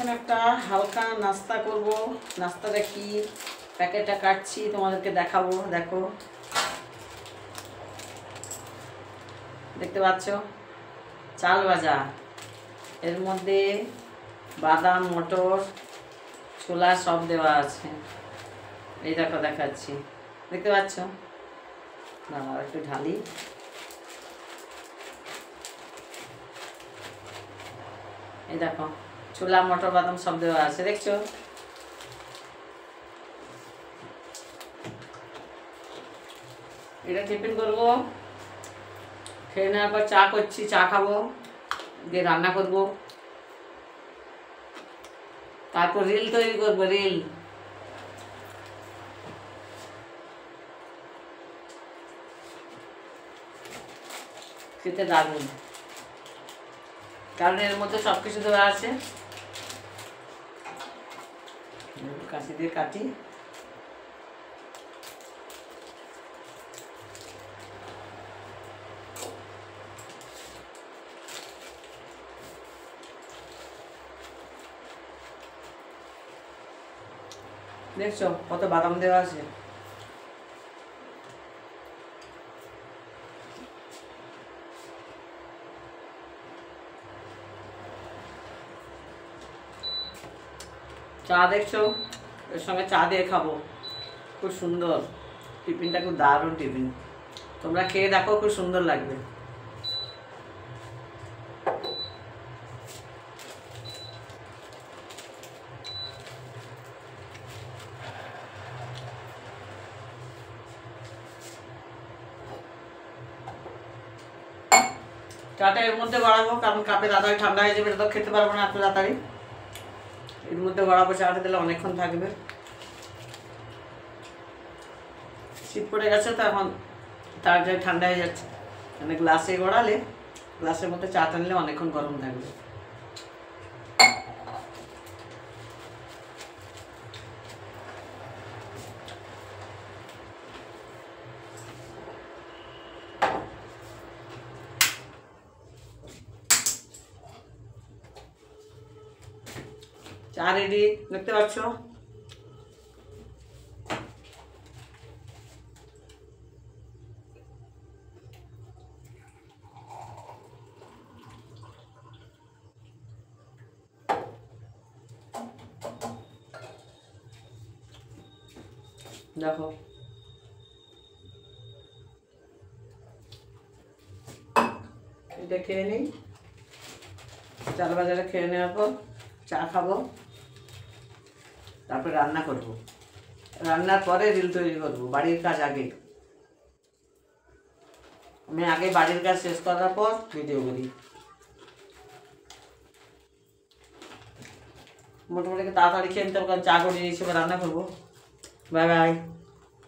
এখন একটা হালকা নাস্তা করব। নাস্তাটা কি প্যাকেটটা কাটছি, তোমাদেরকে দেখাবো। দেখো, দেখতে পাচ্ছ চাল ভাজা, এর মধ্যে বাদাম, মটর, ছোলা সব দেওয়া আছে। এই দেখো দেখাচ্ছি, দেখতে পাচ্ছ? দাঁড়াও একটু ঢালি। এই দেখো ছোলা, মটর, বাদাম সব দেওয়া আছে, দেখছো? এটা টিফিন করবো, খেয়ে নেওয়ার পর চা করছি, চা খাবো, দিয়ে রান্না করবো, তারপর রিল তৈরি করবো। রিল খেতে দারুণ, কারণ এর মধ্যে সব কিছু দেওয়া আছে। কাশি দিয়ে কাটি। দেখছো কত বাদাম দেওয়া আছে। চা দেখছো, এর সঙ্গে চা দিয়ে খাবো, খুব সুন্দর টিফিনটা, খুব দারুণ টিফিন। তোমরা খেয়ে দেখো, খুব সুন্দর লাগবে। চাটা এর মধ্যে বাড়াবো, কারণ কাপে তাড়াতাড়ি ঠান্ডা হয়ে যাবে, এটা তো খেতে পারবো না এত তাড়াতাড়ি। এর মধ্যে বাড়াবো, চাটা দিলে অনেকক্ষণ থাকবে। শীত পড়ে গেছে তো এখন তাড়াতাড়ি ঠান্ডা হয়ে যাচ্ছে, মানে গ্লাসে গড়ালে, গ্লাসের মধ্যে চা টানলে অনেকক্ষণ গরম থাকবে। চা রেডি, দেখতে পাচ্ছ? দেখো এটা খেয়ে নিই, চাল বাজারে খেয়ে নেওয়ার পর চা খাবো, তারপর রান্না করব। রান্নার পরে রিল তৈরি করবো, বাড়ির কাজ আগে। আমি আগে বাড়ির কাজ শেষ করার পর ভিডিও করি। মোটামুটি তাড়াতাড়ি খেয়ে নিতে হবে, কারণ চা করে হিসেবে রান্না করবো। Bye bye.